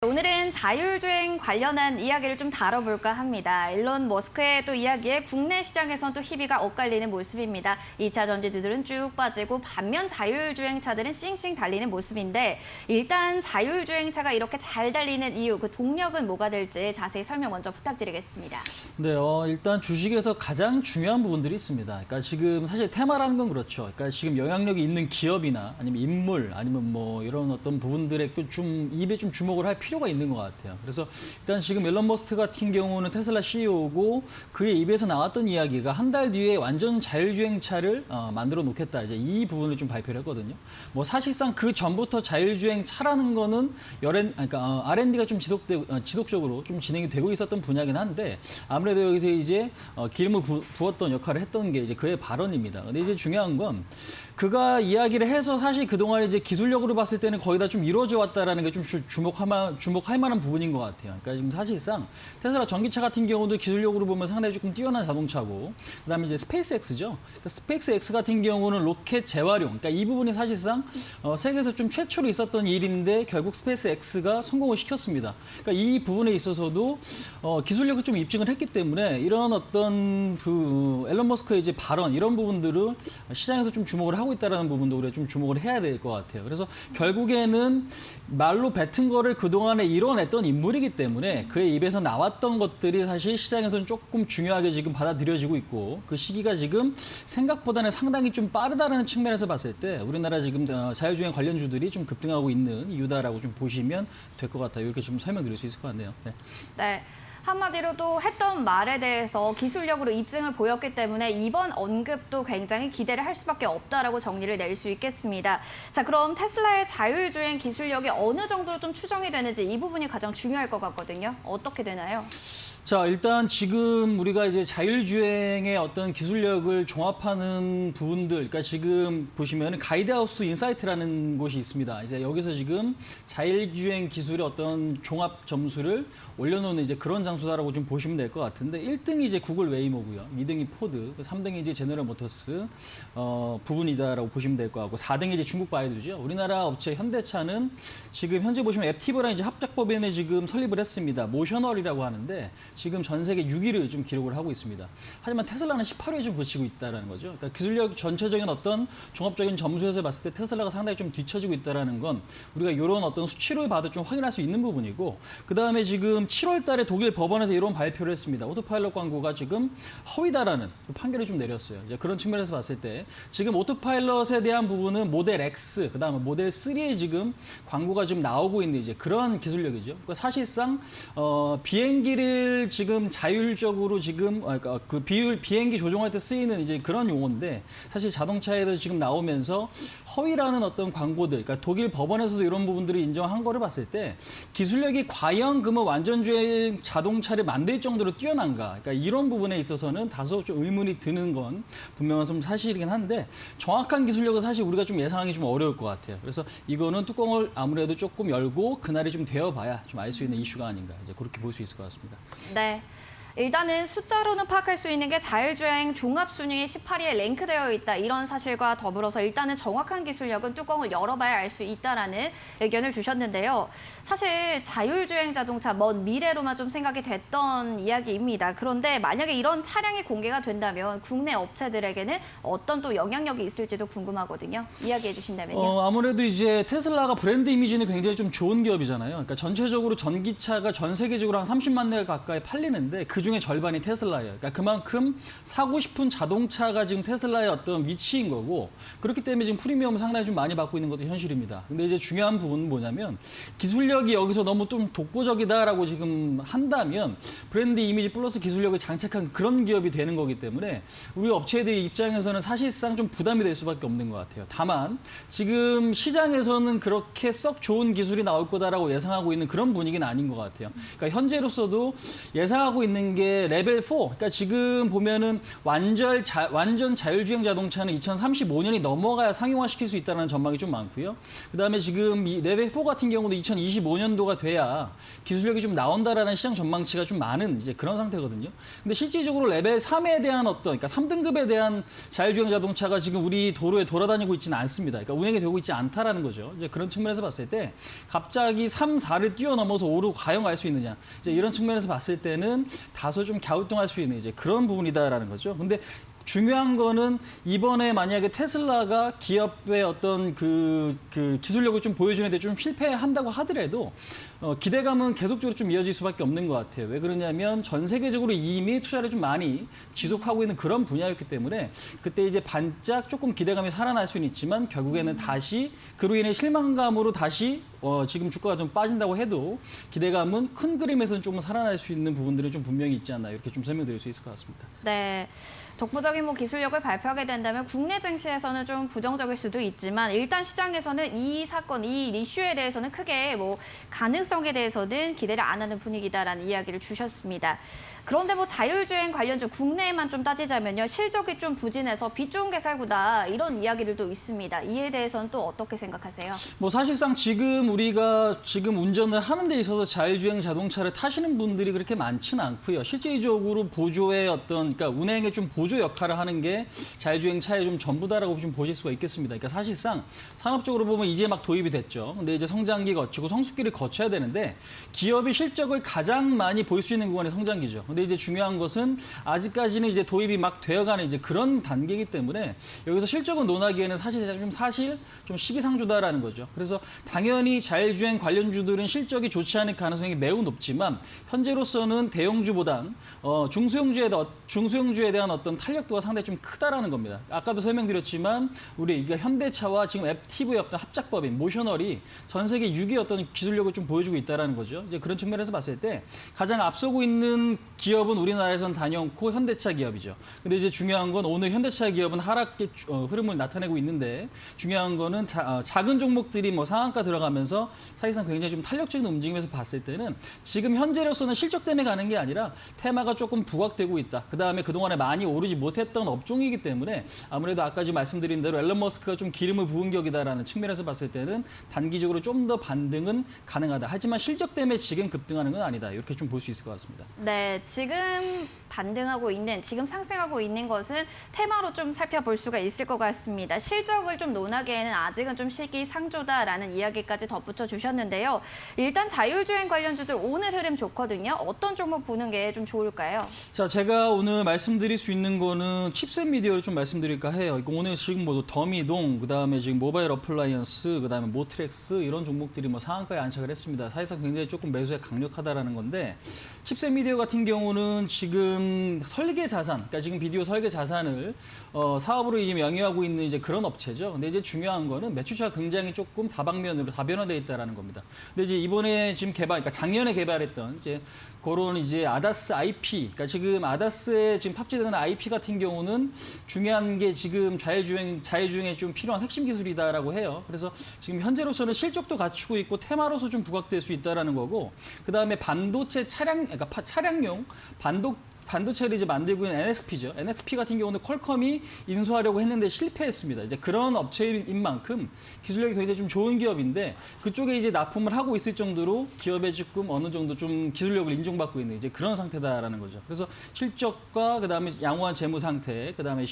오늘은 자율주행 관련한 이야기를 좀 다뤄볼까 합니다. 일론 머스크의 또 이야기에 국내 시장에선 또 희비가 엇갈리는 모습입니다. 2차 전지주들은 쭉 빠지고 반면 자율주행차들은 싱싱 달리는 모습인데 일단 자율주행차가 이렇게 잘 달리는 이유, 그 동력은 뭐가 될지 자세히 설명 먼저 부탁드리겠습니다. 네, 일단 주식에서 가장 중요한 부분들이 있습니다. 그러니까 지금 사실 테마라는 건 그렇죠. 그러니까 지금 영향력이 있는 기업이나 아니면 인물 아니면 뭐 이런 어떤 부분들에 좀 입에 좀 주목을 할 필요가 있는 것 같아요. 그래서 일단 지금 일론 머스크 같은 경우는 테슬라 CEO고 그의 입에서 나왔던 이야기가 한 달 뒤에 완전 자율주행차를 만들어 놓겠다. 이제 이 부분을 좀 발표를 했거든요. 뭐 사실상 그 전부터 자율주행차라는 거는 그러니까 R&D가 좀 지속적으로 좀 진행이 되고 있었던 분야긴 한데 아무래도 여기서 이제 기름을 부었던 역할을 했던 게 이제 그의 발언입니다. 근데 이제 중요한 건 그가 이야기를 해서 사실 그동안 이제 기술력으로 봤을 때는 거의 다 좀 이루어져 왔다라는 게 좀 주목할 만한 부분인 것 같아요. 그러니까 지금 사실상 테슬라 전기차 같은 경우도 기술력으로 보면 상당히 조금 뛰어난 자동차고, 그다음에 이제 스페이스X죠. 그러니까 스페이스X 같은 경우는 로켓 재활용, 그러니까 이 부분이 사실상 세계에서 좀 최초로 있었던 일인데 결국 스페이스X가 성공을 시켰습니다. 그러니까 이 부분에 있어서도 기술력을 좀 입증을 했기 때문에 이런 어떤 그 앨런 머스크의 이제 발언 이런 부분들을 시장에서 좀 주목을 하고 있다는 부분도 우리가 좀 주목을 해야 될 것 같아요. 그래서 결국에는 말로 뱉은 거를 그동안에 이뤄냈던 인물이기 때문에 그의 입에서 나왔던 것들이 사실 시장에서는 조금 중요하게 지금 받아들여지고 있고, 그 시기가 지금 생각보다는 상당히 좀 빠르다는 측면에서 봤을 때 우리나라 지금 자율주행 관련주들이 좀 급등하고 있는 이유다라고 좀 보시면 될 것 같아요. 이렇게 좀 설명드릴 수 있을 것 같네요. 네. 네. 한마디로 또 했던 말에 대해서 기술력으로 입증을 보였기 때문에 이번 언급도 굉장히 기대를 할 수밖에 없다라고 정리를 낼 수 있겠습니다. 자, 그럼 테슬라의 자율주행 기술력이 어느 정도로 좀 추정이 되는지 이 부분이 가장 중요할 것 같거든요. 어떻게 되나요? 자, 일단 지금 우리가 이제 자율주행의 어떤 기술력을 종합하는 부분들, 그러니까 지금 보시면 가이드하우스 인사이트라는 곳이 있습니다. 이제 여기서 지금 자율주행 기술의 어떤 종합 점수를 올려놓는 이제 그런 장소다라고 좀 보시면 될 것 같은데, 1등이 이제 구글 웨이모고요. 2등이 포드, 3등이 이제 제너럴 모터스 부분이다라고 보시면 될 것 같고, 4등이 이제 중국 바이두죠. 우리나라 업체 현대차는 지금 현재 보시면 앱티브랑 이제 합작법인을 지금 설립을 했습니다. 모셔널이라고 하는데 지금 전 세계 6위를 좀 기록을 하고 있습니다. 하지만 테슬라는 18위에 좀 그치고 있다는 거죠. 그러니까 기술력 전체적인 어떤 종합적인 점수에서 봤을 때 테슬라가 상당히 좀 뒤처지고 있다는 건 우리가 이런 어떤 수치로 봐도 좀 확인할 수 있는 부분이고, 그다음에 지금 7월 달에 독일 법원에서 이런 발표를 했습니다. 오토파일럿 광고가 지금 허위다라는 판결을 좀 내렸어요. 이제 그런 측면에서 봤을 때 지금 오토파일럿에 대한 부분은 모델 X, 그다음에 모델 3에 지금 광고가 좀 나오고 있는 이제 그런 기술력이죠. 그러니까 사실상 비행기를 지금 자율적으로 지금 그러니까 그 비행기 조종할 때 쓰이는 이제 그런 용어인데, 사실 자동차에도 지금 나오면서 허위라는 어떤 광고들, 그러니까 독일 법원에서도 이런 부분들을 인정한 거를 봤을 때 기술력이 과연 그뭐 완전주행 자동차를 만들 정도로 뛰어난가, 그러니까 이런 부분에 있어서는 다소 좀 의문이 드는 건 분명한 사실이긴 한데, 정확한 기술력은 사실 우리가 좀 예상하기 좀 어려울 것 같아요. 그래서 이거는 뚜껑을 아무래도 조금 열고 그날이 좀 되어봐야 좀 알 수 있는 이슈가 아닌가, 이제 그렇게 볼 수 있을 것 같습니다. 네. 일단은 숫자로는 파악할 수 있는 게 자율주행 종합순위에 18위에 랭크되어 있다. 이런 사실과 더불어서 일단은 정확한 기술력은 뚜껑을 열어봐야 알 수 있다라는 의견을 주셨는데요. 사실 자율주행 자동차 먼 미래로만 좀 생각이 됐던 이야기입니다. 그런데 만약에 이런 차량이 공개가 된다면 국내 업체들에게는 어떤 또 영향력이 있을지도 궁금하거든요. 이야기해 주신다면요. 아무래도 이제 테슬라가 브랜드 이미지는 굉장히 좀 좋은 기업이잖아요. 그러니까 전체적으로 전기차가 전 세계적으로 한 30만 대 가까이 팔리는데 그 중에 절반이 테슬라예요. 그러니까 그만큼 사고 싶은 자동차가 지금 테슬라의 어떤 위치인 거고, 그렇기 때문에 지금 프리미엄을 상당히 좀 많이 받고 있는 것도 현실입니다. 근데 이제 중요한 부분은 뭐냐면 기술력이 여기서 너무 좀 독보적이다라고 지금 한다면 브랜드 이미지 플러스 기술력을 장착한 그런 기업이 되는 거기 때문에 우리 업체들 입장에서는 사실상 좀 부담이 될 수밖에 없는 것 같아요. 다만 지금 시장에서는 그렇게 썩 좋은 기술이 나올 거다라고 예상하고 있는 그런 분위기는 아닌 것 같아요. 그러니까 현재로서도 예상하고 있는 게 레벨 4. 그러니까 지금 보면은 완전 자율주행 자동차는 2035년이 넘어가야 상용화시킬 수 있다는 전망이 좀 많고요. 그다음에 지금 이 레벨 4 같은 경우도 2025년도가 돼야 기술력이 좀 나온다라는 시장 전망치가 좀 많은 이제 그런 상태거든요. 근데 실질적으로 레벨 3에 대한 그러니까 3등급에 대한 자율주행 자동차가 지금 우리 도로에 돌아다니고 있지는 않습니다. 그러니까 운행이 되고 있지 않다라는 거죠. 이제 그런 측면에서 봤을 때 갑자기 3, 4를 뛰어넘어서 5로 과연 갈 수 있느냐. 이제 이런 측면에서 봤을 때는 다소 좀 갸우뚱할 수 있는 이제 그런 부분이다라는 거죠. 근데 중요한 거는 이번에 만약에 테슬라가 기업의 어떤 그 기술력을 좀 보여주는데 좀 실패한다고 하더라도 기대감은 계속적으로 좀 이어질 수밖에 없는 것 같아요. 왜 그러냐면 전 세계적으로 이미 투자를 좀 많이 지속하고 있는 그런 분야였기 때문에 그때 이제 반짝 조금 기대감이 살아날 수는 있지만 결국에는 다시 그로 인해 실망감으로 다시 지금 주가가 좀 빠진다고 해도 기대감은 큰 그림에서는 조금 살아날 수 있는 부분들은 좀 분명히 있지 않나 이렇게 좀 설명드릴 수 있을 것 같습니다. 네. 독보적인 기술력을 발표하게 된다면 국내 증시에서는 좀 부정적일 수도 있지만 일단 시장에서는 이 사건, 이 이슈에 대해서는 크게 가능성에 대해서는 기대를 안 하는 분위기다라는 이야기를 주셨습니다. 그런데 자율주행 관련주 국내에만 좀 따지자면요. 실적이 좀 부진해서 빚 좋은 게 살구다 이런 이야기들도 있습니다. 이에 대해서는 또 어떻게 생각하세요? 사실상 지금 우리가 지금 운전을 하는 데 있어서 자율주행 자동차를 타시는 분들이 그렇게 많지는 않고요. 실질적으로 보조의 그러니까 운행에 좀 보조 역할을 하는 게 자율주행 차의 좀 전부다라고 좀 보실 수가 있겠습니다. 그러니까 사실상 산업적으로 보면 이제 막 도입이 됐죠. 근데 이제 성장기 거치고 성숙기를 거쳐야 되는데 기업이 실적을 가장 많이 볼 수 있는 구간이 성장기죠. 근데 이제 중요한 것은 아직까지는 이제 도입이 막 되어가는 이제 그런 단계이기 때문에 여기서 실적을 논하기에는 사실 좀 시기상조다라는 거죠. 그래서 당연히 자율주행 관련주들은 실적이 좋지 않을 가능성이 매우 높지만 현재로서는 대형주보단 중소형주에 대한 어떤 탄력도가 상당히 좀 크다라는 겁니다. 아까도 설명드렸지만 우리 현대차와 지금 앱티브의 어떤 합작법인 모셔널이 전 세계 6위 어떤 기술력을 좀 보여주고 있다라는 거죠. 이제 그런 측면에서 봤을 때 가장 앞서고 있는 기업은 우리나라에서는 단연코 현대차 기업이죠. 근데 이제 중요한 건 오늘 현대차 기업은 하락의 흐름을 나타내고 있는데 중요한 거는 작은 종목들이 상한가 들어가면서 사실상 굉장히 좀 탄력적인 움직임에서 봤을 때는 지금 현재로서는 실적 때문에 가는 게 아니라 테마가 조금 부각되고 있다. 그다음에 그동안에 많이 오르지 못했던 업종이기 때문에 아무래도 아까 지금 말씀드린 대로 앨런 머스크가 좀 기름을 부은 격이다라는 측면에서 봤을 때는 단기적으로 좀 더 반등은 가능하다. 하지만 실적 때문에 지금 급등하는 건 아니다. 이렇게 좀 볼 수 있을 것 같습니다. 네, 지금 반등하고 있는, 지금 상승하고 있는 것은 테마로 좀 살펴볼 수가 있을 것 같습니다. 실적을 좀 논하기에는 아직은 좀 시기상조다라는 이야기까지 덧붙여 주셨는데요. 일단 자율주행 관련주들 오늘 흐름 좋거든요. 어떤 종목 보는 게 좀 좋을까요? 자, 제가 오늘 말씀드릴 수 있는 거는 칩셋 미디어를 좀 말씀드릴까 해요. 오늘 지금 더미동, 그다음에 지금 모바일 어플라이언스, 그다음에 모트렉스 이런 종목들이 상한가에 안착을 했습니다. 사실상 굉장히 조금 매수에 강력하다라는 건데 칩셋 미디어 같은 경우는 지금 설계 자산, 그러니까 지금 비디오 설계 자산을 사업으로 지금 영위하고 있는 이제 그런 업체죠. 근데 이제 중요한 거는 매출차가 굉장히 조금 다방면으로 다변화되어 있다라는 겁니다. 근데 이제 이번에 지금 그러니까 작년에 개발했던 이제 그런 이제 아다스 IP, 그러니까 지금 아다스에 지금 탑재되는 IP 같은 경우는 중요한 게 지금 자율주행에 좀 필요한 핵심 기술이다라고 해요. 그래서 지금 현재로서는 실적도 갖추고 있고 테마로서 좀 부각될 수 있다라는 거고, 그 다음에 반도체 그러니까 차량용 반도체를 이제 만들고 있는 NXP죠. NXP 같은 경우는 퀄컴이 인수하려고 했는데 실패했습니다. 이제 그런 업체인 만큼 기술력이 굉장히 좀 좋은 기업인데 그쪽에 이제 납품을 하고 있을 정도로 기업에 조금 어느 정도 좀 기술력을 인정받고 있는 이제 그런 상태다라는 거죠. 그래서 실적과 그다음에 양호한 재무 상태, 그다음에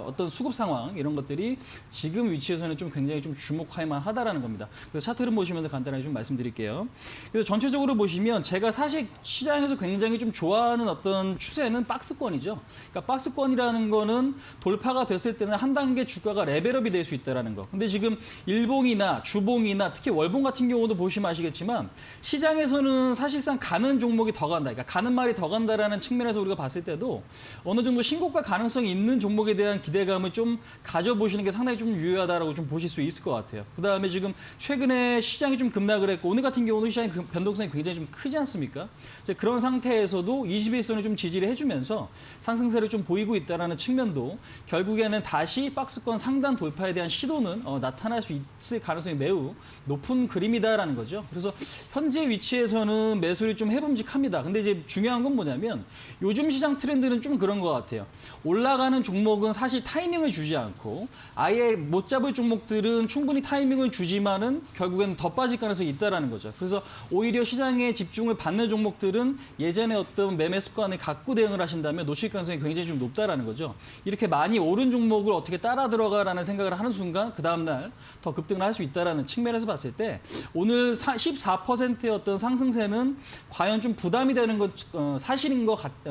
어떤 수급 상황 이런 것들이 지금 위치에서는 좀 굉장히 좀 주목할 만하다라는 겁니다. 그래서 차트를 보시면서 간단하게 좀 말씀드릴게요. 그래서 전체적으로 보시면 제가 사실 시장에서 굉장히 좀 좋아하는 어떤 추세는 박스권이죠. 그러니까 박스권이라는 거는 돌파가 됐을 때는 한 단계 주가가 레벨업이 될 수 있다는 거. 근데 지금 일봉이나 주봉이나 특히 월봉 같은 경우도 보시면 아시겠지만 시장에서는 사실상 가는 종목이 더 간다. 그러니까 가는 말이 더 간다라는 측면에서 우리가 봤을 때도 어느 정도 신고가 가능성이 있는 종목에 대한 기대감을 좀 가져보시는 게 상당히 좀 유효하다라고 좀 보실 수 있을 것 같아요. 그다음에 지금 최근에 시장이 좀 급락을 했고 오늘 같은 경우는 시장의 변동성이 굉장히 좀 크지 않습니까? 이제 그런 상태에서도 21선을 좀 지지를 해주면서 상승세를 좀 보이고 있다는 측면도 결국에는 다시 박스권 상단 돌파에 대한 시도는 나타날 수 있을 가능성이 매우 높은 그림이다라는 거죠. 그래서 현재 위치에서는 매수를 좀 해봄직합니다. 근데 이제 중요한 건 뭐냐면 요즘 시장 트렌드는 좀 그런 것 같아요. 올라가는 종목은 사실 타이밍을 주지 않고 아예 못 잡을 종목들은 충분히 타이밍을 주지만은 결국에는 더 빠질 가능성이 있다라는 거죠. 그래서 오히려 시장의 집중을 받는 종목들은 예전에 어떤 매매 습관을 갖고 대응을 하신다면 놓칠 가능성이 굉장히 좀 높다라는 거죠. 이렇게 많이 오른 종목을 어떻게 따라 들어가라는 생각을 하는 순간 그 다음날 더 급등을 할 수 있다라는 측면에서 봤을 때 오늘 14%의 어떤 상승세는 과연 좀 부담이 되는 것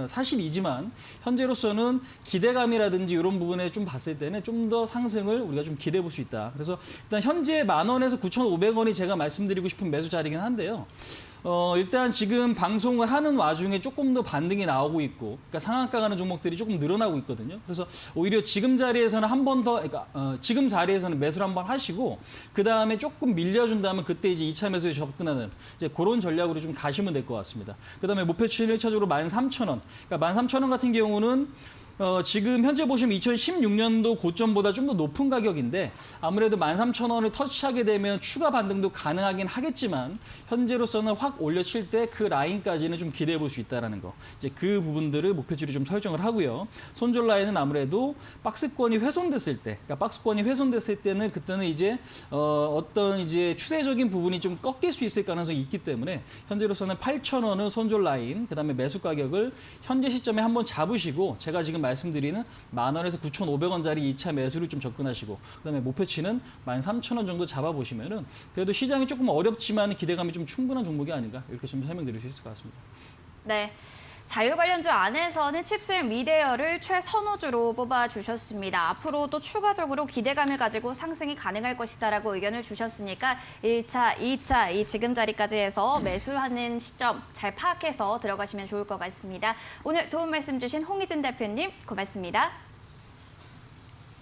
사실이지만 현재로서는 기대감이라든지 이런 부분에 좀 봤을 때는 좀 더 상승을 우리가 좀 기대해 볼 수 있다. 그래서 일단 현재 10,000원에서 9,500원이 제가 말씀드리고 싶은 매수 자리긴 한데요. 일단 지금 방송을 하는 와중에 조금 더 반등이 나오고 있고, 그러니까 상한가 가는 종목들이 조금 늘어나고 있거든요. 그래서 오히려 지금 자리에서는 한 번 더, 그러니까 지금 자리에서는 매수를 한번 하시고, 그 다음에 조금 밀려준다면 그때 이제 2차 매수에 접근하는 이제 그런 전략으로 좀 가시면 될 것 같습니다. 그 다음에 목표치는 1차적으로 13,000원. 그러니까 13,000원 같은 경우는 지금 현재 보시면 2016년도 고점보다 좀 더 높은 가격인데 아무래도 13,000원을 터치하게 되면 추가 반등도 가능하긴 하겠지만 현재로서는 확 올려칠 때 그 라인까지는 좀 기대해 볼 수 있다는 거. 이제 그 부분들을 목표치로 좀 설정을 하고요. 손절 라인은 아무래도 박스권이 훼손됐을 때, 그러니까 박스권이 훼손됐을 때는 그때는 이제 어떤 이제 추세적인 부분이 좀 꺾일 수 있을 가능성이 있기 때문에 현재로서는 8,000원은 손절 라인, 그다음에 매수 가격을 현재 시점에 한번 잡으시고 제가 지금 말씀드리는 10,000원에서 9,500원짜리 2차 매수를 좀 접근하시고 그다음에 목표치는 13,000원 정도 잡아보시면은 그래도 시장이 조금 어렵지만 기대감이 좀 충분한 종목이 아닌가 이렇게 좀 설명드릴 수 있을 것 같습니다. 네. 자유 관련주 안에서는 칩셀 미대어를 최선호주로 뽑아주셨습니다. 앞으로 또 추가적으로 기대감을 가지고 상승이 가능할 것이다라고 의견을 주셨으니까 1차, 2차 이 지금 자리까지 해서 매수하는 시점 잘 파악해서 들어가시면 좋을 것 같습니다. 오늘 도움 말씀 주신 홍희진 대표님 고맙습니다.